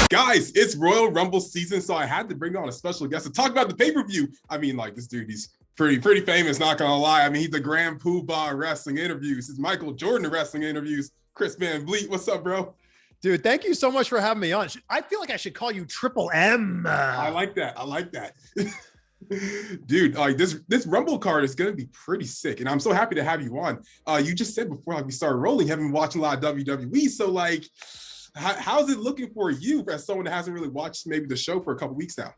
Guys, it's Royal Rumble season, so I had to bring on a special guest to talk about the pay-per-view. I mean, like, this dude, he's pretty famous, not gonna lie. I mean, he's the grand poobah of wrestling interviews. He's Michael Jordan of wrestling interviews. Chris Van Vliet, what's up, bro? Dude, thank you so much for having me on. I feel like I should call you Triple M. I like that. Dude, like this Rumble card is gonna be pretty sick, and I'm so happy to have you on. You just said before we started rolling, you haven't been watching a lot of WWE, so like, how's it looking for you as someone that hasn't really watched maybe the show for a couple weeks now?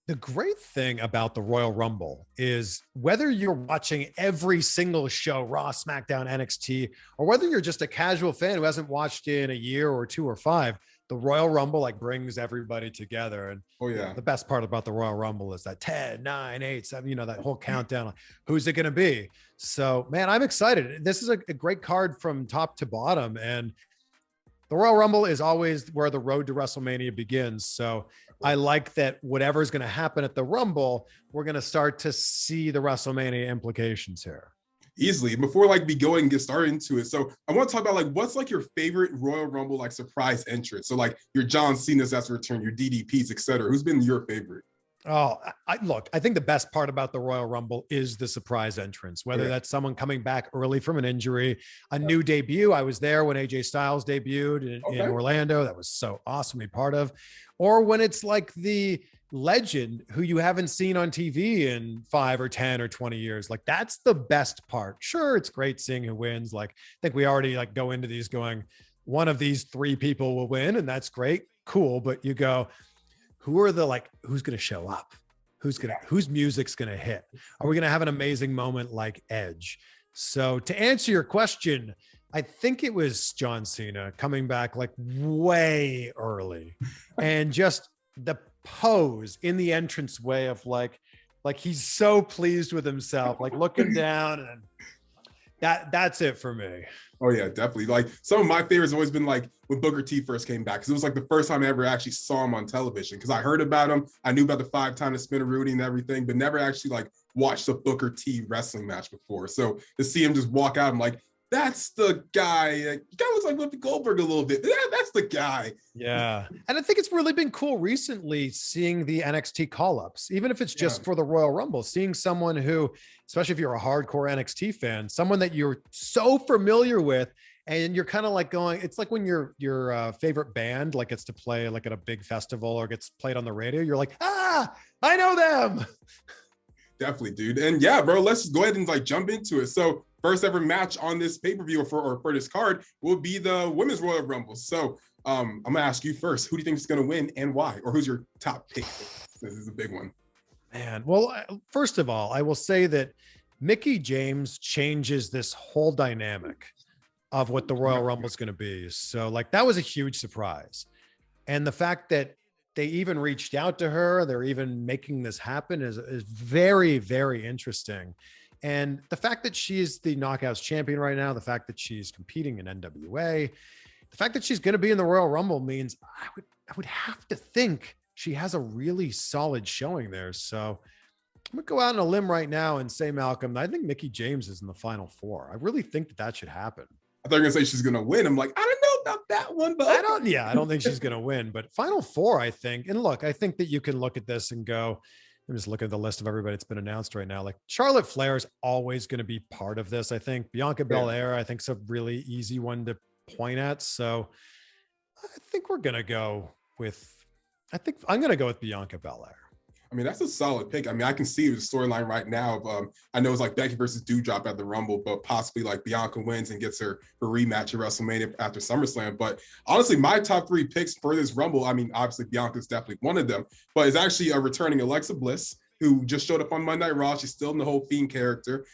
The great thing about the Royal Rumble is whether you're watching every single show, Raw, SmackDown, NXT, or whether you're just a casual fan who hasn't watched in a year or two or five, the Royal Rumble like brings everybody together. And the best part about the Royal Rumble is that 10, 9, 8, 7, that whole countdown. Like, who's it going to be? So, man, I'm excited. This is a great card from top to bottom. And the Royal Rumble is always where the road to WrestleMania begins. So I like that whatever is going to happen at the Rumble, we're going to start to see the WrestleMania implications here. Easily. Before like we go and get started into it, so I want to talk about like what's like your favorite Royal Rumble like surprise entrance. So like your John Cena's that's return, your DDPs, etc. Who's been your favorite? Oh, I think the best part about the Royal Rumble is the surprise entrance, whether that's someone coming back early from an injury, a new debut. I was there when AJ Styles debuted in Orlando. That was so awesome to be part of. Or when it's like the legend who you haven't seen on TV in 5 or 10 or 20 years. Like that's the best part. Sure, it's great seeing who wins. Like I think we already like go into these going, one of these 3 people will win, and that's great. Cool. But you go, who are the like, who's going to show up? Whose music's going to hit? Are we going to have an amazing moment like Edge? So to answer your question, I think it was John Cena coming back like way early and just the pose in the entranceway of like he's so pleased with himself, like looking down, and that's it for me. Oh yeah, definitely. Like some of my favorites have always been like when Booker T first came back, because it was like the first time I ever actually saw him on television, because I heard about him, I knew about the 5-time spinner Rudy and everything, but never actually like watched a Booker T wrestling match before. So to see him just walk out, I'm like, that's the guy. He kind of looks like Whoopi Goldberg a little bit. Yeah, that's the guy. Yeah. And I think it's really been cool recently seeing the NXT call-ups, even if it's just for the Royal Rumble, seeing someone who, especially if you're a hardcore NXT fan, someone that you're so familiar with, and you're kind of like going, it's like when your favorite band like gets to play like at a big festival or gets played on the radio, you're like, I know them. Definitely, dude. And yeah, bro, let's just go ahead and like jump into it. So first ever match on this pay-per-view or for this card will be the Women's Royal Rumble. So I'm gonna ask you first, who do you think is gonna win and why? Or who's your top pick? This is a big one. Man, well, first of all, I will say that Mickie James changes this whole dynamic of what the Royal Rumble is going to be. So like that was a huge surprise. And the fact that they even reached out to her, they're even making this happen is very, very interesting. And the fact that she's the Knockouts champion right now, the fact that she's competing in NWA, the fact that she's going to be in the Royal Rumble means I would have to think she has a really solid showing there. So I'm going to go out on a limb right now and say, Malcolm, I think Mickie James is in the Final 4. I really think that should happen. I thought you were going to say she's going to win. I'm like, I don't know about that one, but I don't think she's going to win, but Final 4, I think. And look, I think that you can look at this and go, I'm just looking at the list of everybody that's been announced right now. Like Charlotte Flair is always going to be part of this. I think Bianca Belair, I think is a really easy one to point at. So I think I'm going to go with Bianca Belair. I mean, that's a solid pick. I mean, I can see the storyline right now. I know it's like Becky versus Doudrop at the Rumble, but possibly like Bianca wins and gets her rematch at WrestleMania after SummerSlam. But honestly, my top 3 picks for this Rumble, I mean, obviously Bianca's definitely one of them, but it's actually a returning Alexa Bliss, who just showed up on Monday Night Raw. She's still in the whole Fiend character.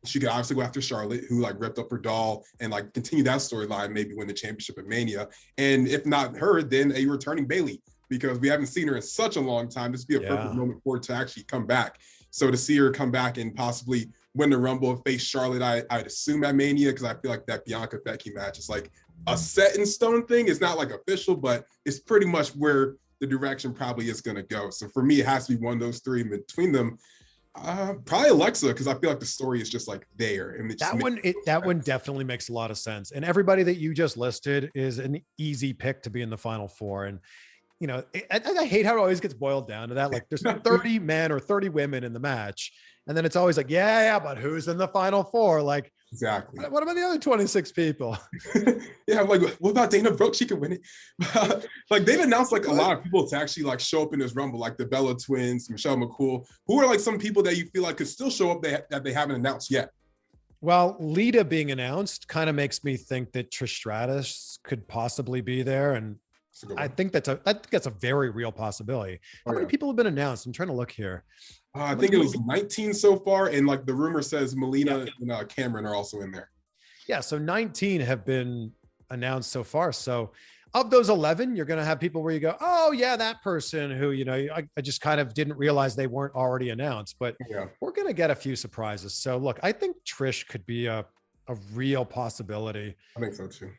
She could obviously go after Charlotte, who like ripped up her doll, and like continue that storyline, maybe win the championship at Mania. And if not her, then a returning Bayley, because we haven't seen her in such a long time. This would be a perfect moment for her to actually come back. So to see her come back and possibly win the Rumble and face Charlotte, I'd assume at Mania, because I feel like that Bianca Becky match is like a set in stone thing. It's not like official, but it's pretty much where the direction probably is going to go. So for me, it has to be one of those 3. Between them, probably Alexa, because I feel like the story is just like there. And that one definitely makes a lot of sense. And everybody that you just listed is an easy pick to be in the Final 4. And you know, I hate how it always gets boiled down to that. Like there's 30 men or 30 women in the match. And then it's always like, yeah, but who's in the final four? Like, exactly. What about the other 26 people? Yeah, I'm like, what about Dana Brooke? She can win it. Like they've announced like a lot of people to actually like show up in this Rumble, like the Bella Twins, Michelle McCool, who are like some people that you feel like could still show up that they haven't announced yet. Well, Lita being announced kind of makes me think that Trish Stratus could possibly be there. And I think that's a very real possibility. How many people have been announced? I'm trying to look here. I think it was 19 so far. And like the rumor says Melina and Cameron are also in there. Yeah. So 19 have been announced so far. So of those 11, you're going to have people where you go, oh yeah, that person who, you know, I just kind of didn't realize they weren't already announced, but we're going to get a few surprises. So look, I think Trish could be a real possibility. I think so too.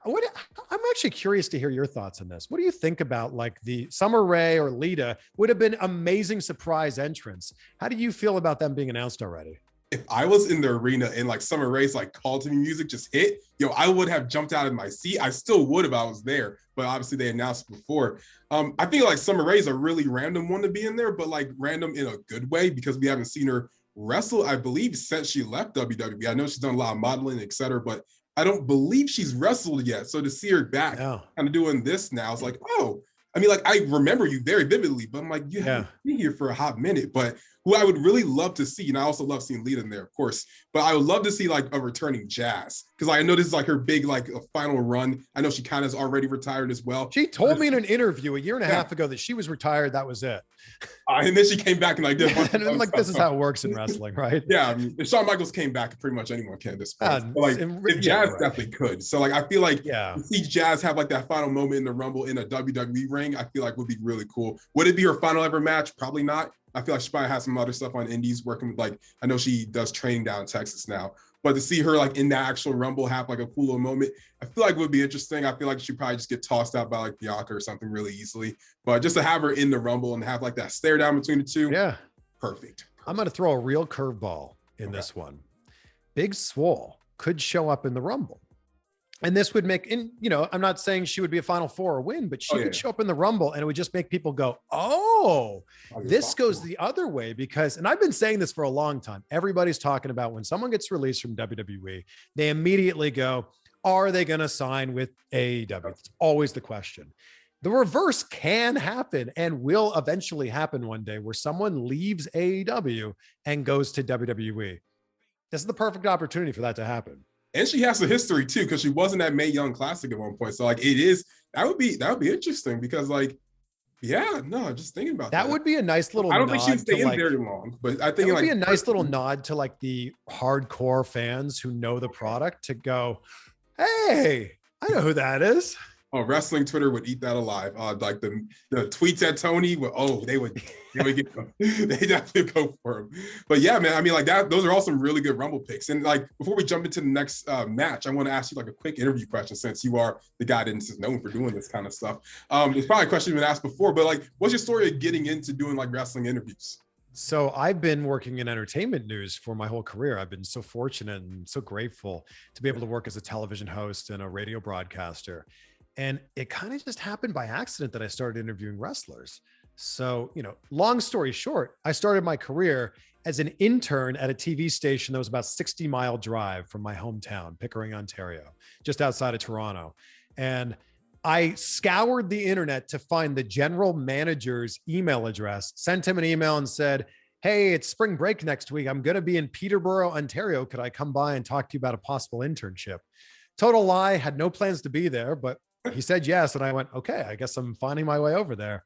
I'm actually curious to hear your thoughts on this. What do you think about like the Summer Rae or Lita would have been amazing surprise entrance? How do you feel about them being announced already? If I was in the arena and like Summer Rae's like call to me music just hit, I would have jumped out of my seat. I still would if I was there, but obviously they announced before. I think like Summer Rae's a really random one to be in there, but like random in a good way because we haven't seen her wrestle, I believe, since she left WWE. I know she's done a lot of modeling, etc., but I don't believe she's wrestled yet. So to see her back kind of doing this now, it's like, oh, I mean, like I remember you very vividly, but I'm like, you haven't been here for a hot minute. But who I would really love to see, and I also love seeing Lita in there, of course, but I would love to see like a returning Jazz because I know this is like her big like a final run. I know she kind of is already retired as well. She told me in an interview a year and a half ago that she was retired. That was it. And then she came back and like did and I'm like, this is how it works in wrestling, right? Yeah, I mean, if Shawn Michaels came back, pretty much anyone can at this point. But, like if Jazz definitely could. So like I feel like to see Jazz have like that final moment in the Rumble in a WWE ring, I feel like would be really cool. Would it be her final ever match? Probably not. I feel like she probably has some other stuff on indies working with like, I know she does training down in Texas now, but to see her like in that actual Rumble have like a cool little moment, I feel like would be interesting. I feel like she'd probably just get tossed out by like Bianca or something really easily, but just to have her in the Rumble and have like that stare down between the two. Yeah. Perfect. I'm going to throw a real curveball in this one. Big Swole could show up in the Rumble. And this would make, and you know, I'm not saying she would be a Final Four or win, but she could show up in the Rumble and it would just make people go, oh, this goes the other way because, and I've been saying this for a long time. Everybody's talking about when someone gets released from WWE, they immediately go, are they going to sign with AEW? It's always the question. The reverse can happen and will eventually happen one day where someone leaves AEW and goes to WWE. This is the perfect opportunity for that to happen. And she has a history too, because she wasn't at Mae Young Classic at one point. So like that would be interesting because like, just thinking about that. That would be a nice little I don't think she'd stay in very long, but I think it would be a nice little nod to like the hardcore fans who know the product to go, hey, I know who that is. Oh, wrestling Twitter would eat that alive. Like the tweets at Tony, they would get them. They definitely go for him. But yeah, man, I mean, like that. Those are all some really good Rumble picks. And like before we jump into the next match, I want to ask you like a quick interview question since you are the guy that's known for doing this kind of stuff. It's probably a question you've been asked before, but like, what's your story of getting into doing like wrestling interviews? So I've been working in entertainment news for my whole career. I've been so fortunate and so grateful to be able to work as a television host and a radio broadcaster. And it kind of just happened by accident that I started interviewing wrestlers. So, you know, long story short, I started my career as an intern at a TV station that was about 60-mile drive from my hometown, Pickering, Ontario, just outside of Toronto. And I scoured the internet to find the general manager's email address, sent him an email and said, hey, it's spring break next week. I'm going to be in Peterborough, Ontario. Could I come by and talk to you about a possible internship? Total lie, had no plans to be there, but he said yes. And I went, okay, I guess I'm finding my way over there.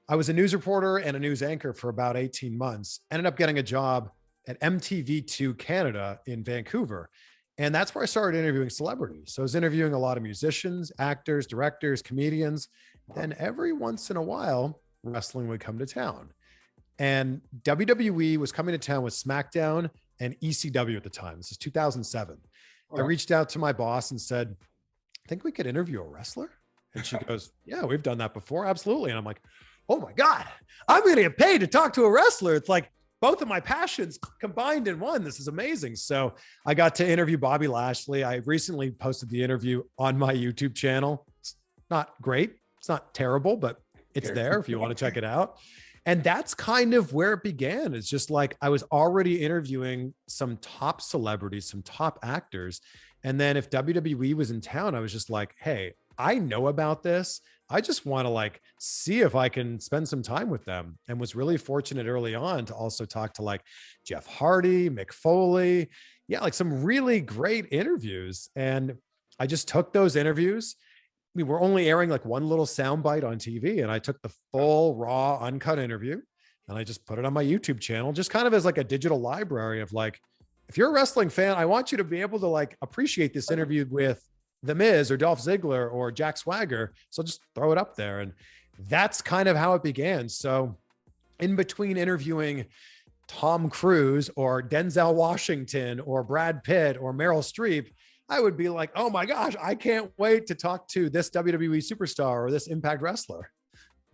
I was a news reporter and a news anchor for about 18 months, ended up getting a job at MTV2 Canada in Vancouver. And that's where I started interviewing celebrities. So I was interviewing a lot of musicians, actors, directors, comedians. Then every once in a while, wrestling would come to town. And WWE was coming to town with SmackDown and ECW at the time. This is 2007. I reached out to my boss and said, I think we could interview a wrestler. And she goes, yeah, we've done that before. Absolutely. And I'm like, oh my God, I'm going to get paid to talk to a wrestler. It's like both of my passions combined in one. This is amazing. So I got to interview Bobby Lashley. I recently posted the interview on my YouTube channel. It's not great. It's not terrible, but it's there if you want to check it out. And that's kind of where it began. It's just like I was already interviewing some top celebrities, some top actors. And then if WWE was in town, I was just like, hey, I know about this. I just want to like see if I can spend some time with them. And was really fortunate early on to also talk to like Jeff Hardy, Mick Foley. Yeah, like some really great interviews. And I just took those interviews. We were only airing like one little soundbite on TV, and I took the full raw uncut interview and I just put it on my YouTube channel, just kind of as like a digital library of like, if you're a wrestling fan, I want you to be able to like appreciate this interview with The Miz or Dolph Ziggler or Jack Swagger. So just throw it up there. And that's kind of how it began. So in between interviewing Tom Cruise or Denzel Washington or Brad Pitt or Meryl Streep, I would be like, oh my gosh, I can't wait to talk to this WWE superstar or this Impact wrestler.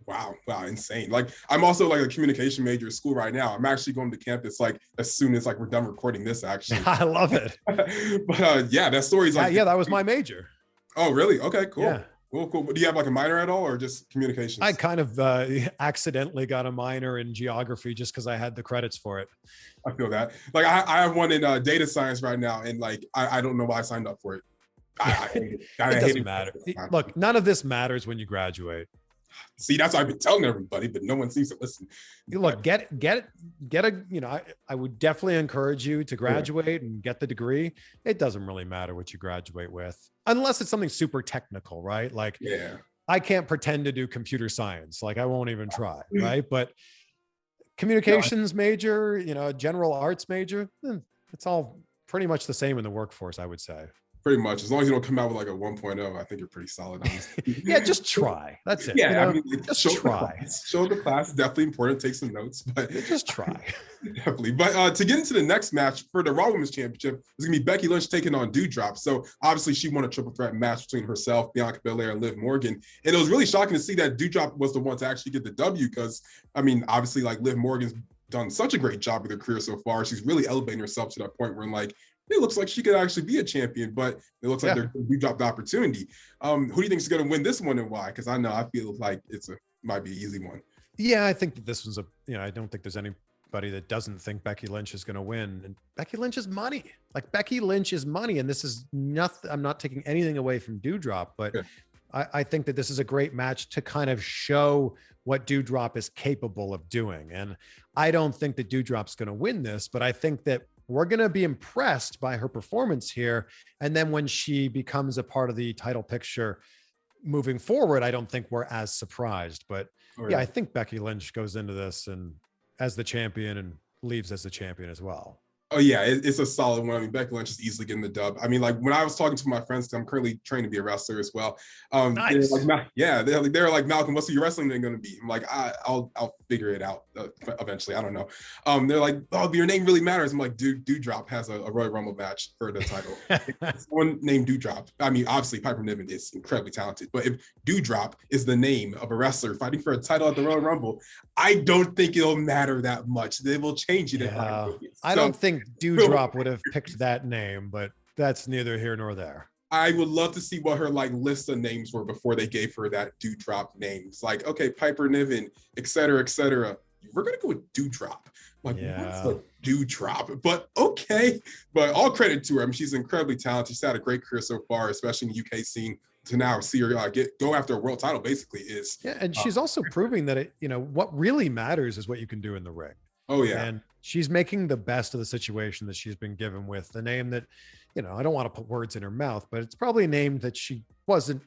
Wow, insane. Like I'm also like a communication major at school right now. I'm actually going to campus like as soon as like we're done recording this actually. I love it. But yeah, that story's like yeah, that was my major. Oh, really? Okay, cool. Yeah. Cool. Do you have like a minor at all or just communications? I kind of accidentally got a minor in geography just because I had the credits for it. I feel that. Like I have one in data science right now, and like I don't know why I signed up for it. I hate it. It doesn't matter. Look, none of this matters when you graduate. See, that's what I've been telling everybody, but no one seems to listen. Look, get a, you know, I would definitely encourage you to graduate and get the degree. It doesn't really matter what you graduate with, unless it's something super technical, right? Like, I can't pretend to do computer science. Like I won't even try, right? But communications major, you know, general arts major, it's all pretty much the same in the workforce, I would say. Pretty much, as long as you don't come out with like a 1.0, I think you're pretty solid. Yeah, just try. That's it. Yeah, you know? I mean, just try. Show the class, definitely important. Take some notes, but just try. Definitely. But to get into the next match for the Raw Women's Championship, it's gonna be Becky Lynch taking on Doudrop. So obviously, she won a triple threat match between herself, Bianca Belair, and Liv Morgan. And it was really shocking to see that Doudrop was the one to actually get the W, because I mean, obviously, like Liv Morgan's done such a great job with her career so far. She's really elevating herself to that point where like, it looks like she could actually be a champion, but it looks like we dropped the opportunity. Who do you think is going to win this one and why? Because I feel like might be an easy one. Yeah, I think that this was I don't think there's anybody that doesn't think Becky Lynch is going to win. And Becky Lynch is money. Like Becky Lynch is money. And this is nothing. I'm not taking anything away from Doudrop, but I think that this is a great match to kind of show what Doudrop is capable of doing. And I don't think that Doudrop's going to win this, but I think that we're going to be impressed by her performance here. And then when she becomes a part of the title picture moving forward, I don't think we're as surprised. But yeah, I think Becky Lynch goes into this and as the champion and leaves as the champion as well. Oh yeah, it's a solid one. I mean, Becky Lynch is easily getting the dub. I mean, like when I was talking to my friends, I'm currently trained to be a wrestler as well. Nice. They're like, Malcolm, what's your wrestling name going to be? I'm like, I'll figure it out eventually. I don't know. They're like, oh, but your name really matters. I'm like, dude, Doudrop has a Royal Rumble match for the title. Someone named Doudrop. I mean, obviously Piper Niven is incredibly talented, but if Doudrop is the name of a wrestler fighting for a title at the Royal Rumble, I don't think it'll matter that much. They will change it. I don't think Doudrop would have picked that name, but that's neither here nor there. I would love to see what her like list of names were before they gave her that Doudrop names. Like, okay, Piper Niven, et cetera, et cetera. We're gonna go with Doudrop. Like, what's a Doudrop? But okay. But all credit to her. I mean, she's incredibly talented. She's had a great career so far, especially in the UK scene. To now see her go after a world title basically is. Yeah, and she's also proving that what really matters is what you can do in the ring. Oh yeah. And she's making the best of the situation that she's been given with the name that, I don't want to put words in her mouth, but it's probably a name that she wasn't,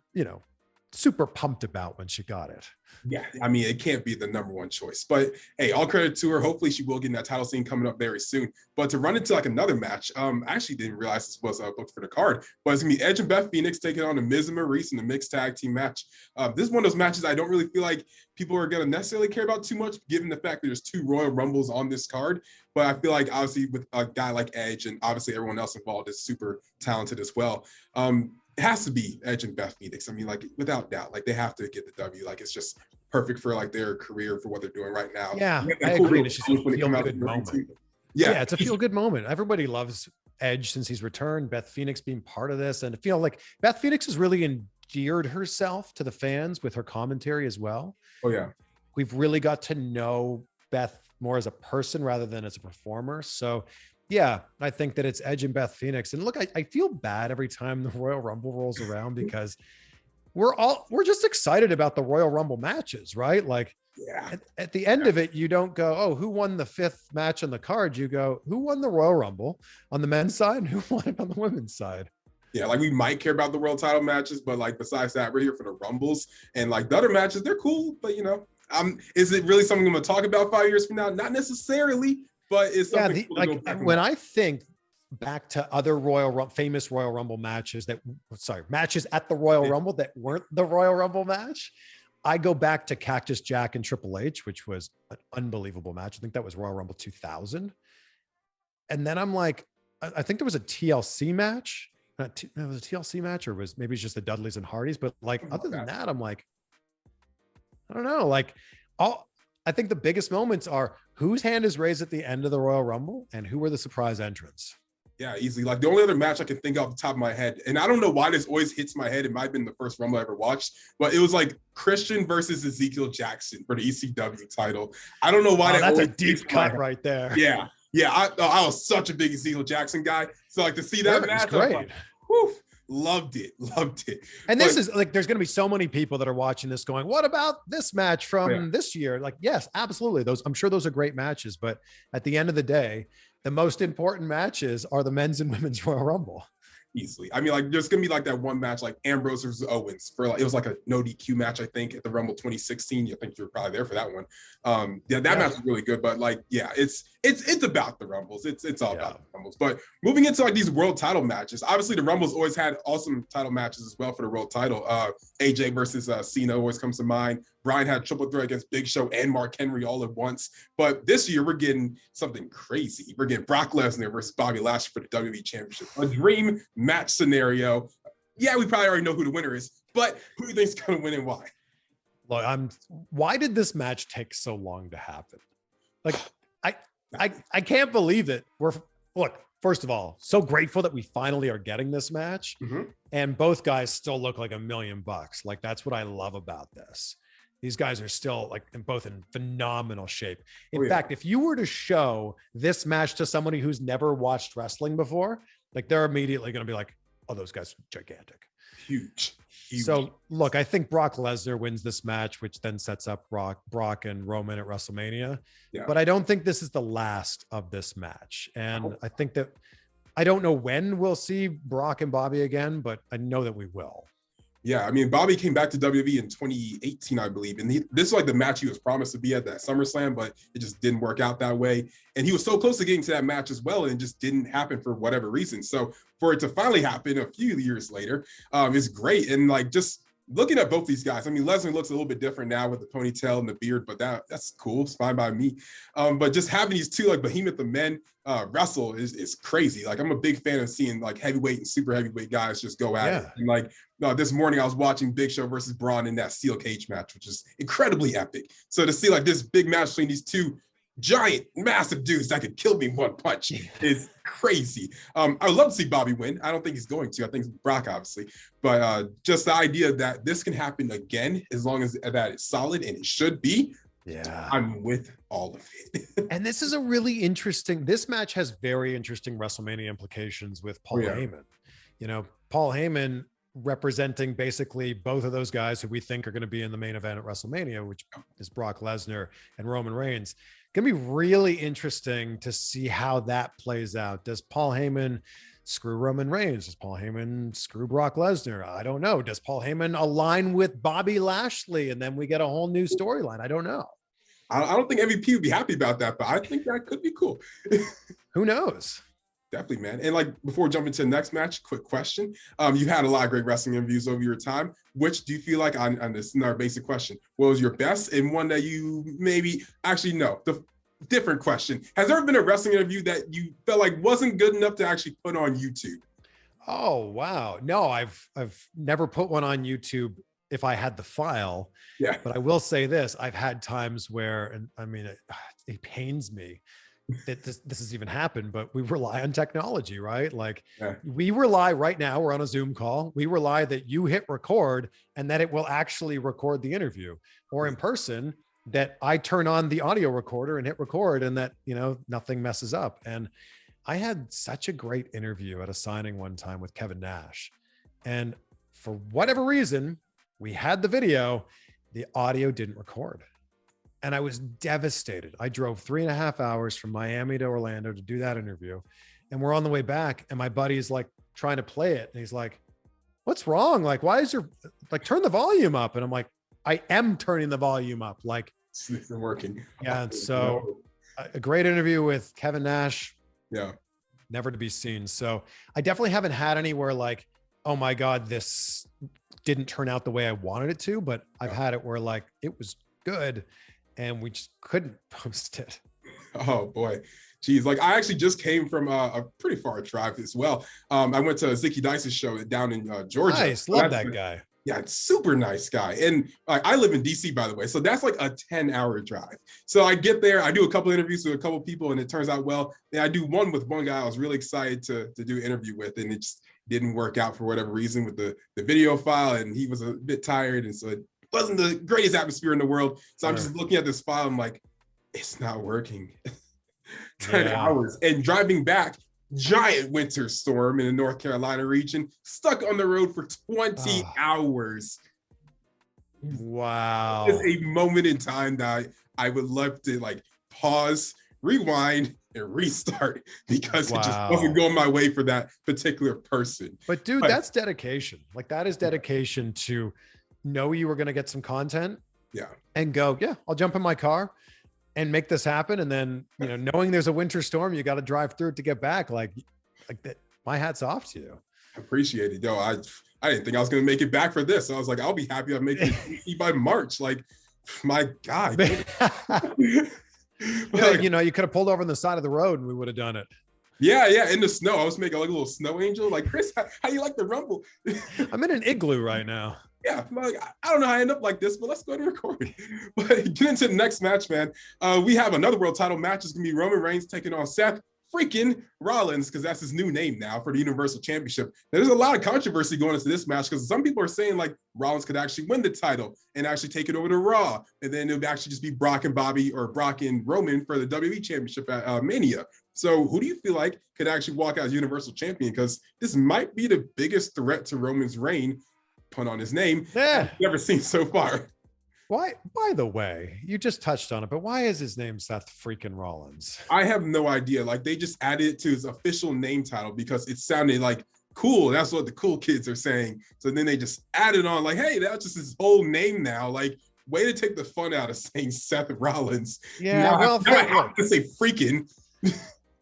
super pumped about when she got it. Yeah, I mean, it can't be the number one choice, but hey, all credit to her. Hopefully she will get in that title scene coming up very soon. But to run into like another match, I actually didn't realize this was booked for the card, but it's gonna be Edge and Beth Phoenix taking on the Miz and Maurice in the mixed tag team match. This is one of those matches I don't really feel like people are gonna necessarily care about too much, given the fact that there's 2 Royal Rumbles on this card. But I feel like obviously with a guy like Edge and obviously everyone else involved is super talented as well. It has to be Edge and Beth Phoenix. I mean, like without doubt, like they have to get the W. Like it's just perfect for like their career for what they're doing right now. Yeah, I agree. It's just a feel-good moment. Yeah, it's a feel-good moment. Everybody loves Edge since he's returned. Beth Phoenix being part of this, and I feel like Beth Phoenix is really endeared herself to the fans with her commentary as well. Oh yeah. We've really got to know Beth more as a person rather than as a performer. So yeah, I think that it's Edge and Beth Phoenix. And look, I feel bad every time the Royal Rumble rolls around because we're just excited about the Royal Rumble matches, right? Like at the end of it, you don't go, oh, who won the 5th match on the card? You go, who won the Royal Rumble on the men's side and who won it on the women's side? Yeah, like we might care about the world title matches, but like besides that, we're here for the Rumbles. And like the other matches, they're cool, but you know, is it really something I'm going to talk about 5 years from now? Not necessarily, but it's something. When I think back to other famous Royal Rumble matches matches at the Royal Rumble that weren't the Royal Rumble match, I go back to Cactus Jack and Triple H, which was an unbelievable match. I think that was Royal Rumble 2000. And then I'm like, I think there was a TLC match. It was a TLC match, or maybe it's just the Dudleys and Hardys. But like, other than that, I'm like, I don't know. Like, I think the biggest moments are whose hand is raised at the end of the Royal Rumble and who were the surprise entrants. Yeah, easily. Like the only other match I can think off the top of my head, and I don't know why this always hits my head. It might have been the first Rumble I ever watched, but it was like Christian versus Ezekiel Jackson for the ECW title. I don't know why. That's a deep cut right there. Yeah. I was such a big Ezekiel Jackson guy. So like to see that match, great. Like, whew, loved it. And this is like, there's going to be so many people that are watching this going, what about this match from this year? Like, yes, absolutely. I'm sure those are great matches, but at the end of the day, the most important matches are the men's and women's Royal Rumble. Easily. I mean, like there's gonna be like that one match like Ambrose versus Owens for like, it was like a no DQ match, I think, at the Rumble 2016. I think you were probably there for that one. That match was really good, but like, it's about the Rumbles. It's all about the Rumbles. But moving into like these world title matches, obviously the Rumbles always had awesome title matches as well for the world title. AJ versus Cena always comes to mind. Bryan had triple threat against Big Show and Mark Henry all at once. But this year we're getting something crazy. We're getting Brock Lesnar versus Bobby Lashley for the WWE Championship. A dream match scenario. Yeah, we probably already know who the winner is, but who do you think's going to win and why? Look, why did this match take so long to happen? Like, I can't believe it. First of all, so grateful that we finally are getting this match. Mm-hmm. And both guys still look like $1 million. Like, that's what I love about this. These guys are still like both in phenomenal shape. In fact, if you were to show this match to somebody who's never watched wrestling before, like they're immediately going to be like, oh, those guys are gigantic. Huge. So look, I think Brock Lesnar wins this match, which then sets up Brock and Roman at WrestleMania. Yeah. But I don't think this is the last of this match. And I think that I don't know when we'll see Brock and Bobby again, but I know that we will. Yeah, I mean, Bobby came back to WWE in 2018, I believe. And this is like the match he was promised to be at that SummerSlam, but it just didn't work out that way. And he was so close to getting to that match as well, and it just didn't happen for whatever reason. So for it to finally happen a few years later is great. And like just looking at both these guys, I mean, Lesnar looks a little bit different now with the ponytail and the beard, but that's cool. It's fine by me. But just having these two like behemoth of men wrestle is crazy. Like I'm a big fan of seeing like heavyweight and super heavyweight guys just go at it. And like this morning I was watching Big Show versus Braun in that steel cage match, which is incredibly epic. So to see like this big match between these two giant, massive dudes that could kill me in one punch is crazy. I would love to see Bobby win. I don't think he's going to. I think it's Brock, obviously. But just the idea that this can happen again, as long as that is solid, and it should be, I'm with all of it. And this is a really interesting, this match has very interesting WrestleMania implications with Paul Heyman. You know, Paul Heyman representing basically both of those guys who we think are going to be in the main event at WrestleMania, which is Brock Lesnar and Roman Reigns. Going to be really interesting to see how that plays out. Does Paul Heyman screw Roman Reigns? Does Paul Heyman screw Brock Lesnar? I don't know. Does Paul Heyman align with Bobby Lashley and then we get a whole new storyline? I don't know. I don't think MVP would be happy about that, but I think that could be cool. Who knows? Definitely, man. And like before jumping to the next match, quick question. You had a lot of great wrestling interviews over your time. Which do you feel like, on this is our basic question, what was your best and one that you maybe actually no, the different question. Has there ever been a wrestling interview that you felt like wasn't good enough to actually put on YouTube? Oh, wow. No, I've never put one on YouTube if I had the file. Yeah. But I will say this, I've had times where, and I mean, it pains me that this has even happened, but we rely on technology, right? Like we rely right now, we're on a Zoom call. We rely that you hit record and that it will actually record the interview, or in person that I turn on the audio recorder and hit record and that, nothing messes up. And I had such a great interview at a signing one time with Kevin Nash. And for whatever reason, we had the video, the audio didn't record. And I was devastated. I drove 3.5 hours from Miami to Orlando to do that interview. And we're on the way back. And my buddy is like trying to play it. And he's like, what's wrong? Like, why is turn the volume up? And I'm like, I am turning the volume up. Like, it's not working. Yeah. So a great interview with Kevin Nash. Yeah. Never to be seen. So I definitely haven't had anywhere like, oh my God, this didn't turn out the way I wanted it to, but I've had it where like, it was good and we just couldn't post it. Oh boy. Geez, like I actually just came from a pretty far drive as well. I went to Zicky Dice's show down in Georgia. Nice, love that guy. Yeah, it's super nice guy. And I live in DC, by the way. So that's like a 10-hour drive. So I get there, I do a couple interviews with a couple people and it turns out well. And I do one with one guy I was really excited to do an interview with, and it just didn't work out for whatever reason with the video file, and he was a bit tired. And so it wasn't the greatest atmosphere in the world. So I'm just looking at this file, I'm like, it's not working. 10 hours. And driving back, giant winter storm in the North Carolina region, stuck on the road for 20 hours. Wow. It's a moment in time that I would love to like pause, rewind, and restart because it just wasn't going my way for that particular person. But dude, that's dedication. Like that is dedication to know you were going to get some content. Yeah. And go, I'll jump in my car and make this happen. And then, knowing there's a winter storm, you got to drive through it to get back. Like that, my hat's off to you. I appreciate it. Yo, I didn't think I was going to make it back for this. So I was like, I'll be happy I'm making it by March. Like, my God. But, you could have pulled over on the side of the road and we would have done it. Yeah, in the snow. I was making like a little snow angel. Like, Chris, how do you like the Rumble? I'm in an igloo right now. Yeah, like, I don't know how I end up like this, but let's go ahead and record. But get into the next match, man. We have another world title match. It's going to be Roman Reigns taking on Seth freaking Rollins, because that's his new name now for the Universal Championship. There's a lot of controversy going into this match because some people are saying like Rollins could actually win the title and actually take it over to Raw. And then it would actually just be Brock and Bobby or Brock and Roman for the WWE Championship at Mania. So who do you feel like could actually walk out as Universal Champion? Because this might be the biggest threat to Roman's reign, pun on his name, I've never seen so far. Why, by the way, you just touched on it, but why is his name Seth freaking Rollins? I have no idea. Like they just added it to his official name title because it sounded like cool. That's what the cool kids are saying. So then they just added on like, hey, that's just his whole name now. Like, way to take the fun out of saying Seth Rollins. Yeah, now, I have to say freaking.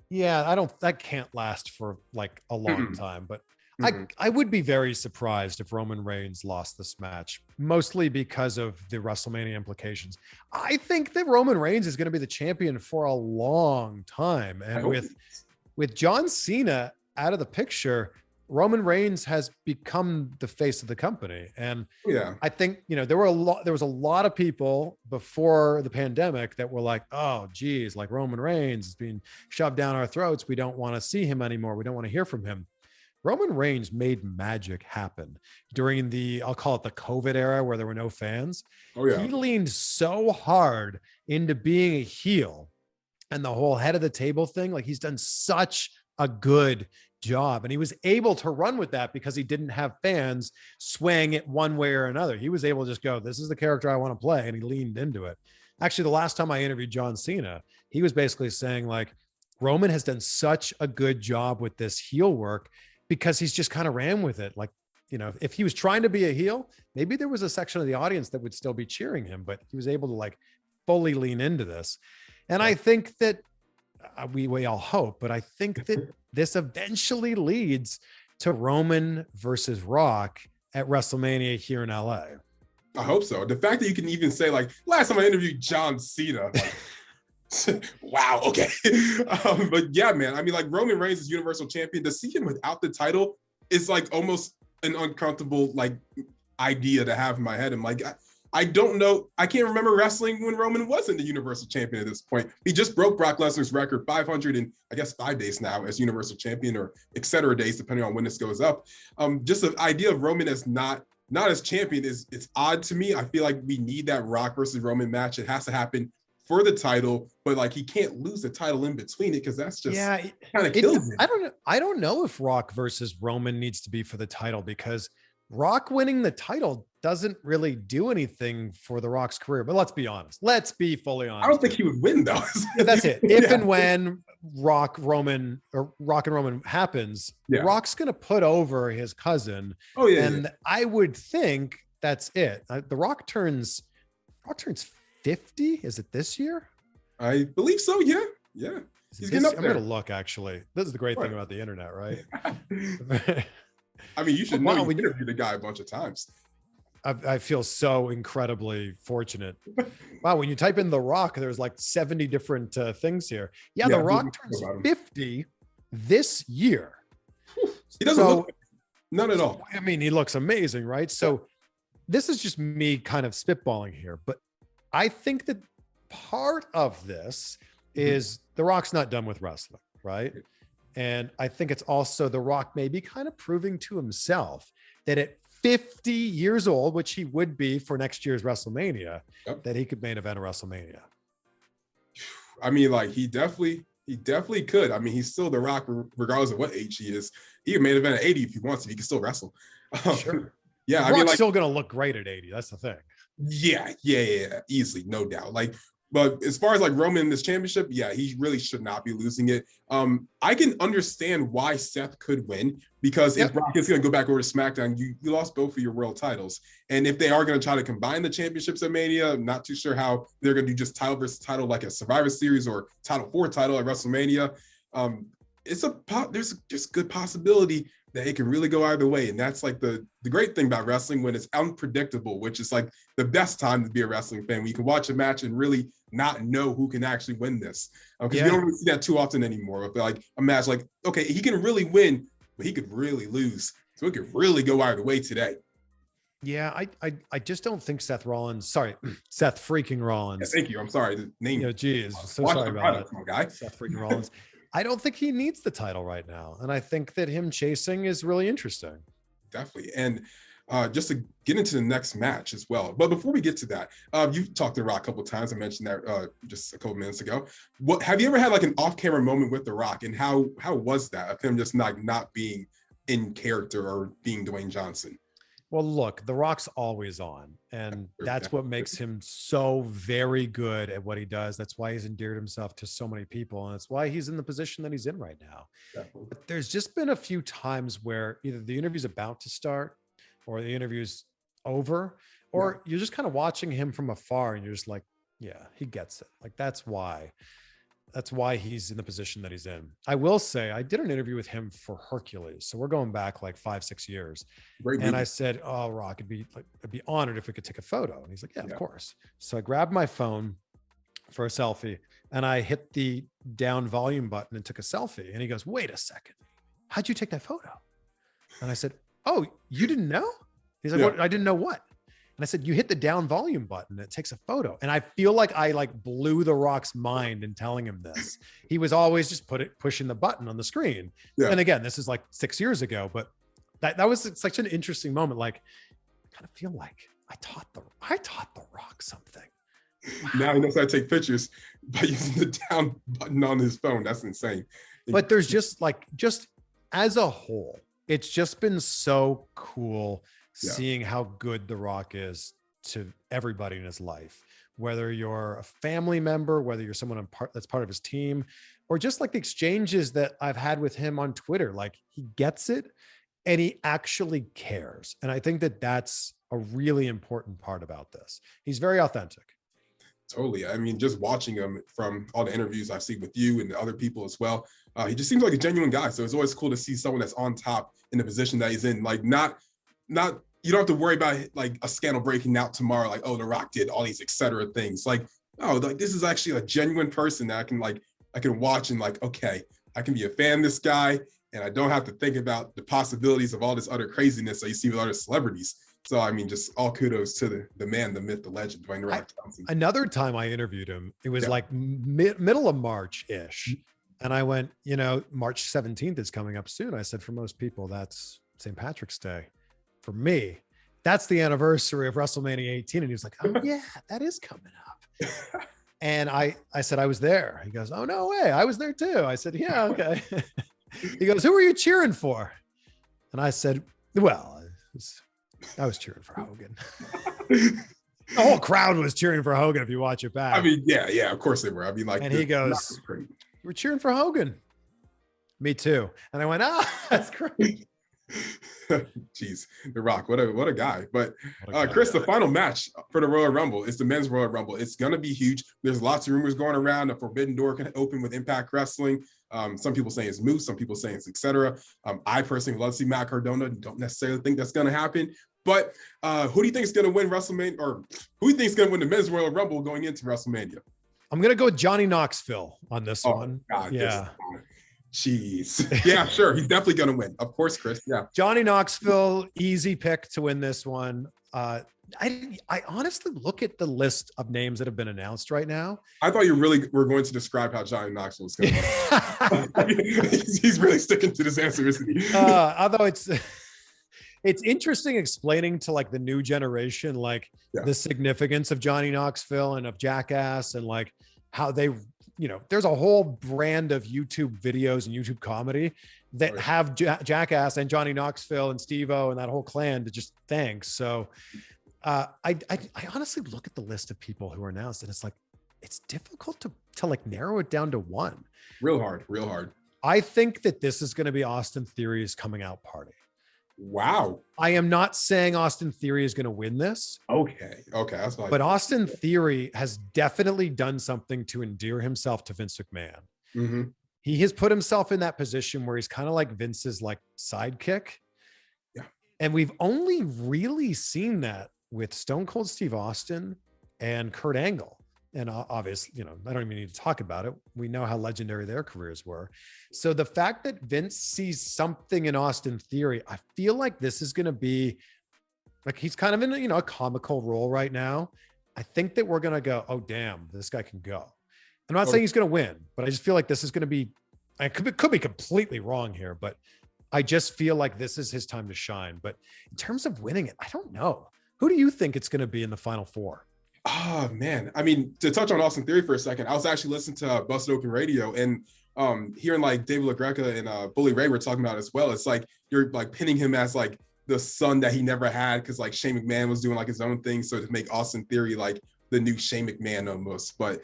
Yeah, that can't last for like a long time, but I would be very surprised if Roman Reigns lost this match, mostly because of the WrestleMania implications. I think that Roman Reigns is going to be the champion for a long time. And with John Cena out of the picture, Roman Reigns has become the face of the company. And I think, there was a lot of people before the pandemic that were like, oh, geez, like Roman Reigns is being shoved down our throats. We don't want to see him anymore. We don't want to hear from him. Roman Reigns made magic happen during I'll call it the COVID era where there were no fans. Oh, yeah. He leaned so hard into being a heel and the whole head of the table thing. Like he's done such a good job and he was able to run with that because he didn't have fans swaying it one way or another. He was able to just go, this is the character I want to play. And he leaned into it. Actually, the last time I interviewed John Cena, he was basically saying like, Roman has done such a good job with this heel work because he's just kind of ran with it. Like, if he was trying to be a heel, maybe there was a section of the audience that would still be cheering him, but he was able to like fully lean into this. And I think that we all hope, but I think that this eventually leads to Roman versus Rock at WrestleMania here in LA. I hope so. The fact that you can even say like, last time I interviewed John Cena, like, wow, okay. But yeah, man, I mean, like Roman Reigns is Universal Champion. To see him without the title is like almost an uncomfortable like idea to have in my head. I'm like, I don't know. I can't remember wrestling when Roman wasn't the Universal Champion at this point. He just broke Brock Lesnar's record 500 and I guess 5 days now as Universal Champion, or etc. days, depending on when this goes up. Just the idea of Roman as not as champion it's odd to me. I feel like we need that Rock versus Roman match. It has to happen for the title, but like he can't lose the title in between it because that's just kind of kills him. I don't know if Rock versus Roman needs to be for the title, because Rock winning the title doesn't really do anything for The Rock's career. But let's be honest. Let's be fully honest. I don't think he would win though. That's it. If and when Rock and Roman happens, Rock's going to put over his cousin. Oh yeah. And I would think that's it. The Rock turns 50. Is it this year? I believe so. Yeah. Yeah. He's getting up there. I'm going to look, actually. This is the great thing about the internet, right? I mean, you should know you interviewed the guy a bunch of times. I feel so incredibly fortunate. Wow, when you type in The Rock, there's like 70 different things here. Yeah, The Rock turns 50 this year. He doesn't look none at all. I mean, he looks amazing, right? So this is just me kind of spitballing here, but I think that part of this is The Rock's not done with wrestling, right? And I think it's also The Rock maybe kind of proving to himself that at 50 years old, which he would be for next year's WrestleMania, that he could main event a WrestleMania. I mean, like he definitely could. I mean, he's still The Rock regardless of what age he is. He can main event at 80 if he wants to. He can still wrestle. Sure. Yeah, I mean, like, still going to look great at 80. That's the thing. Yeah, easily, no doubt. Like, but as far as like Roman in this championship, yeah, he really should not be losing it. I can understand why Seth could win, because if Brock is going to go back over to SmackDown, you lost both of your world titles. And if they are going to try to combine the championships at Mania, I'm not too sure how they're going to do just title versus title like a Survivor Series or title for title at WrestleMania. There's just good possibility that it can really go either way. And that's like the great thing about wrestling when it's unpredictable, which is like the best time to be a wrestling fan, when you can watch a match and really not know who can actually win this. Because we don't really see that too often anymore. But like a match like, okay, he can really win, but he could really lose. So it could really go either way today. Yeah, I just don't think Seth freaking Rollins. Yeah, thank you. I'm sorry. The name. Geez, so sorry about that. Guy. Seth freaking Rollins. I don't think he needs the title right now. And I think that him chasing is really interesting. Definitely. And just to get into the next match as well. But before we get to that, you've talked to The Rock a couple of times. I mentioned that just a couple of minutes ago. What have you ever had like an off-camera moment with The Rock? And how was that of him just not being in character or being Dwayne Johnson? Well, look, The Rock's always on, and that's what makes him so very good at what he does. That's why he's endeared himself to so many people, and that's why he's in the position that he's in right now. But there's just been a few times where either the interview's about to start or the interview's over, or you're just kind of watching him from afar and you're just like, yeah, he gets it. Like, that's why he's in the position that he's in. I will say I did an interview with him for Hercules. So we're going back like 5-6 years. And I said, oh, Rock, I'd be honored if we could take a photo. And he's like, yeah, of course. So I grabbed my phone for a selfie and I hit the down volume button and took a selfie. And he goes, wait a second. How'd you take that photo? And I said, oh, you didn't know? He's like, what? I didn't know what? And I said, you hit the down volume button, it takes a photo. And I feel like I blew The Rock's mind in telling him this. He was always just pushing the button on the screen. Yeah. And again, this is like 6 years ago, but that was such an interesting moment. Like, I kind of feel like I taught The Rock something. Wow. Now he knows how to take pictures by using the down button on his phone. That's insane. But there's just as a whole, it's just been so cool seeing how good The Rock is to everybody in his life, whether you're a family member, whether you're someone that's part of his team, or just like the exchanges that I've had with him on Twitter. Like, he gets it and he actually cares. And I think that that's a really important part about this. He's very authentic. Totally. I mean, just watching him from all the interviews I've seen with you and the other people as well, he just seems like a genuine guy. So it's always cool to see someone that's on top in the position that he's in. Like, not you don't have to worry about like a scandal breaking out tomorrow. Like, oh, The Rock did all these etc. things. Like, oh, like this is actually a genuine person that I can watch and like, okay, I can be a fan of this guy, and I don't have to think about the possibilities of all this other craziness that you see with other celebrities. So, I mean, just all kudos to the man, the myth, the legend, Dwayne "The Rock" Johnson. Another time I interviewed him, it was like middle of March-ish. And I went, March 17th is coming up soon. I said, for most people, that's St. Patrick's Day. For me, that's the anniversary of WrestleMania 18. And he was like, oh yeah, that is coming up. And I said, I was there. He goes, oh, no way. I was there too. I said, yeah, okay. He goes, who were you cheering for? And I said, well, I was cheering for Hogan. The whole crowd was cheering for Hogan if you watch it back. I mean, yeah, of course they were. I mean, like, and he goes, we're cheering for Hogan. Me too. And I went, that's great. Jeez, The Rock, what a guy. But Chris, the final match for the Royal Rumble is the men's Royal Rumble. It's gonna be huge. There's lots of rumors going around. A forbidden door can open with Impact Wrestling. Some people saying it's Moose, some people saying it's etc. I personally love to see Matt Cardona. Don't necessarily think that's gonna happen. But who do you think is gonna win WrestleMania, or who do you think is gonna win the men's Royal Rumble going into WrestleMania? I'm gonna go with Johnny Knoxville on this one. God, yeah. Jeez. Yeah, sure. He's definitely going to win. Of course, Chris. Yeah. Johnny Knoxville, easy pick to win this one. I honestly look at the list of names that have been announced right now. I thought you really were going to describe how Johnny Knoxville was going to win. He's really sticking to this answer, isn't he? Although it's interesting explaining to like the new generation, like the significance of Johnny Knoxville and of Jackass, and like how they, there's a whole brand of YouTube videos and YouTube comedy that have Jackass and Johnny Knoxville and Steve-O and that whole clan to just thank. So I honestly look at the list of people who are announced, and it's like, it's difficult to like narrow it down to one. Real hard. I think that this is going to be Austin Theory's coming out party. Wow. I am not saying Austin Theory is going to win this. Okay. That's fine. But Austin Theory has definitely done something to endear himself to Vince McMahon. Mm-hmm. He has put himself in that position where he's kind of like Vince's like sidekick. Yeah. And we've only really seen that with Stone Cold Steve Austin and Kurt Angle. And obviously, I don't even need to talk about it. We know how legendary their careers were. So the fact that Vince sees something in Austin Theory, I feel like this is going to be like, he's kind of in a comical role right now. I think that we're going to go, oh, damn, this guy can go. I'm not saying he's going to win, but I just feel like this is going to be, I could be completely wrong here, but I just feel like this is his time to shine. But in terms of winning it, I don't know. Who do you think it's going to be in the final four? Oh man, I mean, to touch on Austin Theory for a second, I was actually listening to Busted Open Radio, and hearing like David LaGreca and Bully Ray were talking about it as well. It's like you're like pinning him as like the son that he never had, because like Shane McMahon was doing like his own thing. So to make Austin Theory like the new Shane McMahon almost, but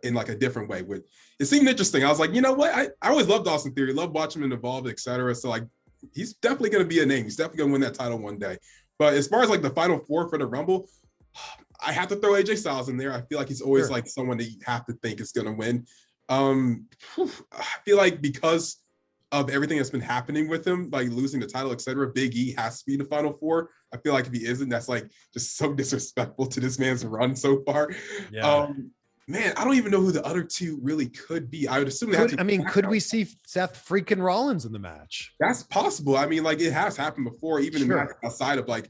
in like a different way. It seemed interesting. I was like, you know what? I always loved Austin Theory, loved watching him evolve, etc. So like, he's definitely going to be a name. He's definitely going to win that title one day. But as far as like the final four for the Rumble, I have to throw AJ Styles in there. I feel like he's always like someone that you have to think is going to win. I feel like because of everything that's been happening with him, like losing the title, etc., Big E has to be in the final four. I feel like if he isn't, that's like just so disrespectful to this man's run so far. Yeah. Man, I don't even know who the other two really could be. I would assume they have to. Could we see Seth freaking Rollins in the match? That's possible. I mean, like it has happened before, even in the outside of like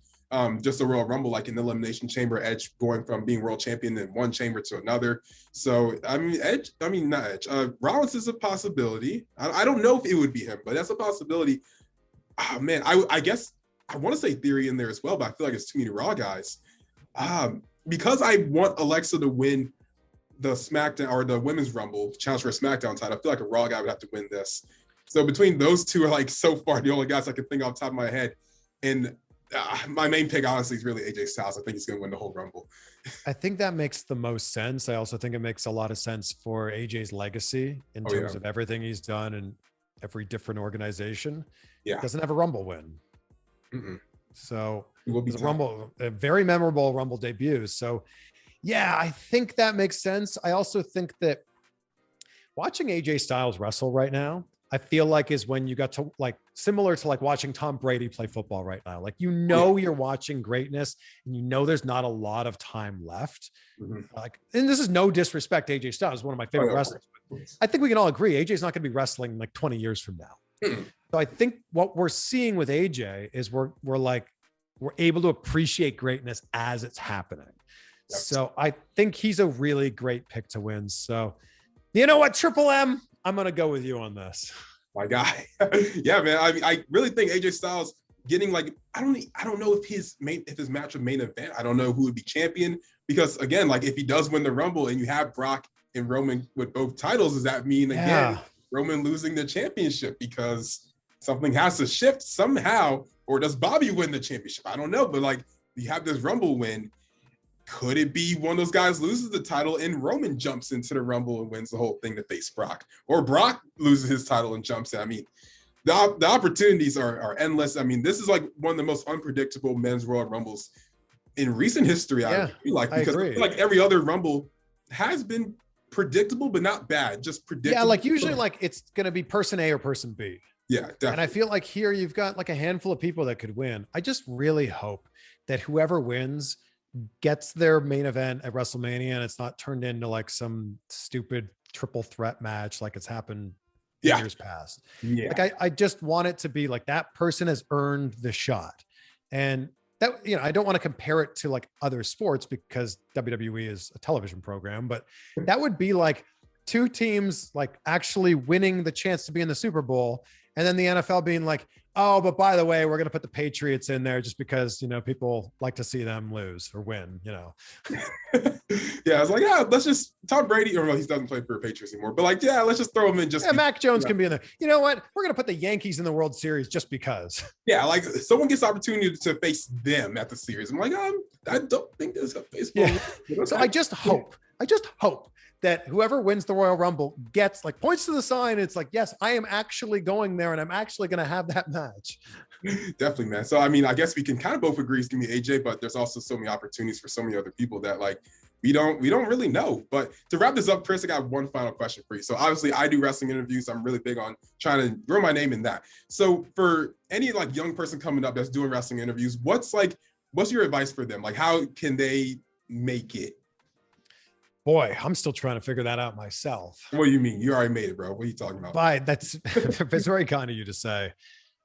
just a Royal Rumble, like in the Elimination Chamber, Edge going from being world champion in one chamber to another. So I mean, Rollins is a possibility. I don't know if it would be him, but that's a possibility. Oh, man, I guess I want to say Theory in there as well, but I feel like it's too many Raw guys. Because I want Alexa to win the SmackDown or the Women's Rumble, challenge for a SmackDown title, I feel like a Raw guy would have to win this. So between those two are like so far the only guys I can think off the top of my head. And my main pick, honestly, is really AJ Styles. I think he's going to win the whole Rumble. I think that makes the most sense. I also think it makes a lot of sense for AJ's legacy in terms of everything he's done in every different organization. Yeah, doesn't have a Rumble win. Mm-mm. So it will be a very memorable Rumble debut. So yeah, I think that makes sense. I also think that watching AJ Styles wrestle right now, I feel like is when you got to like similar to like watching Tom Brady play football right now. Like, you're watching greatness and there's not a lot of time left. Mm-hmm. Like, and this is no disrespect. AJ Styles is one of my favorite wrestlers. I think we can all agree AJ's not going to be wrestling like 20 years from now. Mm-hmm. So I think what we're seeing with AJ is we're we're able to appreciate greatness as it's happening. Yep. So I think he's a really great pick to win. So you know what, Triple M, I'm going to go with you on this. My guy. Yeah, man. I really think AJ Styles getting like, I don't know if his match of main event, I don't know who would be champion, because again, like if he does win the Rumble and you have Brock and Roman with both titles, does that mean again Roman losing the championship? Because something has to shift somehow, or does Bobby win the championship? I don't know, but like you have this Rumble win. Could it be one of those guys loses the title and Roman jumps into the Rumble and wins the whole thing to face Brock? Or Brock loses his title and jumps in? I mean, the opportunities are endless. I mean, this is like one of the most unpredictable men's Royal Rumbles in recent history. I feel like, because I feel like every other Rumble has been predictable, but not bad, just predictable. Yeah, like usually like it's going to be person A or person B. Yeah, definitely. And I feel like here you've got like a handful of people that could win. I just really hope that whoever wins gets their main event at WrestleMania and it's not turned into like some stupid triple threat match like it's happened in years past. Yeah. Like I just want it to be like that person has earned the shot. And that, you know, I don't want to compare it to like other sports because WWE is a television program, but that would be like two teams like actually winning the chance to be in the Super Bowl. And then the NFL being like, oh, but by the way, we're going to put the Patriots in there just because, you know, people like to see them lose or win, you know? Yeah. I was like, yeah, let's just Tom Brady, or well, he doesn't play for the Patriots anymore, but like, yeah, let's just throw him in. Just Mac Jones can be in there. You know what? We're going to put the Yankees in the World Series just because. Yeah. Like someone gets the opportunity to face them at the series. I'm like, I don't think there's a baseball. Yeah. So I just hope that whoever wins the Royal Rumble gets like points to the sign. It's like, yes, I am actually going there and I'm actually going to have that match. Definitely, man. So, I mean, I guess we can kind of both agree it's going to be AJ, but there's also so many opportunities for so many other people that like, we don't really know. But to wrap this up, Chris, I got one final question for you. So obviously I do wrestling interviews. I'm really big on trying to grow my name in that. So for any like young person coming up that's doing wrestling interviews, what's your advice for them? Like, how can they make it? Boy, I'm still trying to figure that out myself. What do you mean? You already made it, bro. What are you talking about? But that's very kind of you to say.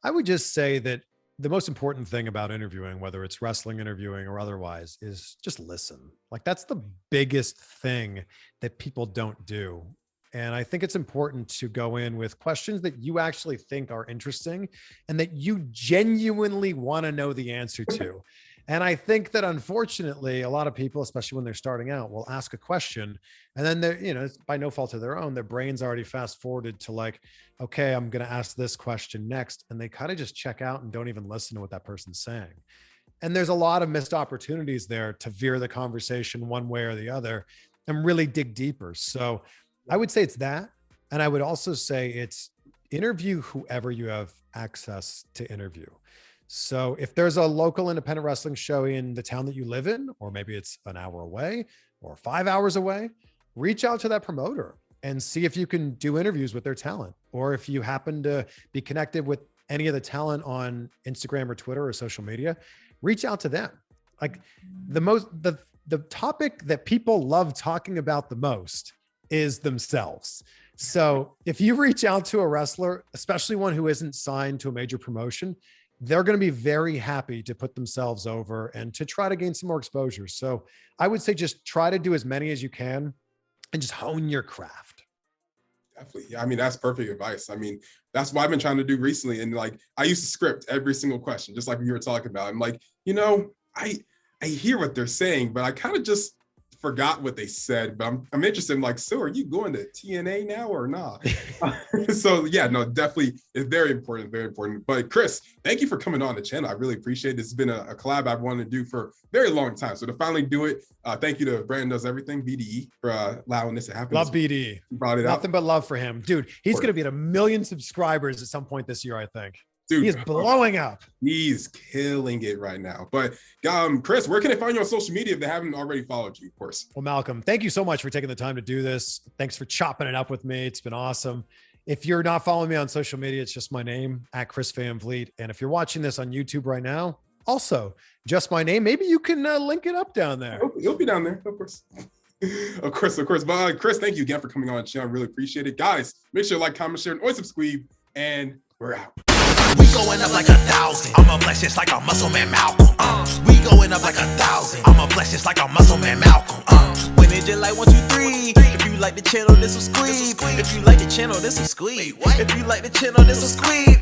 I would just say that the most important thing about interviewing, whether it's wrestling interviewing or otherwise, is just listen. Like that's the biggest thing that people don't do. And I think it's important to go in with questions that you actually think are interesting and that you genuinely want to know the answer to. And I think that unfortunately, a lot of people, especially when they're starting out, will ask a question and then they're, you know, it's by no fault of their own, their brain's already fast forwarded to like, okay, I'm going to ask this question next. And they kind of just check out and don't even listen to what that person's saying. And there's a lot of missed opportunities there to veer the conversation one way or the other and really dig deeper. So I would say it's that. And I would also say it's interview whoever you have access to interview. So if there's a local independent wrestling show in the town that you live in, or maybe it's an hour away or 5 hours away, reach out to that promoter and see if you can do interviews with their talent. Or if you happen to be connected with any of the talent on Instagram or Twitter or social media, reach out to them. Like the topic that people love talking about the most is themselves. So if you reach out to a wrestler, especially one who isn't signed to a major promotion, they're going to be very happy to put themselves over and to try to gain some more exposure. So I would say just try to do as many as you can and just hone your craft. Definitely. Yeah, I mean, that's perfect advice. I mean, that's what I've been trying to do recently. And like, I used to script every single question, just like you were talking about. I'm like, you know, I hear what they're saying, but I kind of just forgot what they said, but I'm interested in like, so are you going to TNA now or not? So yeah, no, definitely it's very important, very important. But Chris, thank you for coming on the channel. I really appreciate it. This has been a collab I've wanted to do for a very long time. So to finally do it, thank you to Brandon Does Everything, BDE, for allowing this to happen. Love BDE. Brought it Nothing but love for him. Dude, he's going to be at 1 million subscribers at some point this year, I think. Dude, he is blowing up. He's killing it right now. But Chris, where can they find you on social media if they haven't already followed you, of course? Well, Malcolm, thank you so much for taking the time to do this. Thanks for chopping it up with me. It's been awesome. If you're not following me on social media, it's just my name, at Chris Van Vliet. And if you're watching this on YouTube right now, also just my name. Maybe you can link it up down there. It'll be down there, of course. Of course. But Chris, thank you again for coming on the channel. I really appreciate it. Guys, make sure to like, comment, share, and always subscribe. And we're out. We going up like 1,000. I'm a flex just like a muscle man Malcolm. We going up like 1,000. I'ma flex just like a muscle man Malcolm. When it just like 1, 2, 3. If you like the channel, this will squeeze. If you like the channel, this will squeeze. If you like the channel, this will squeeze.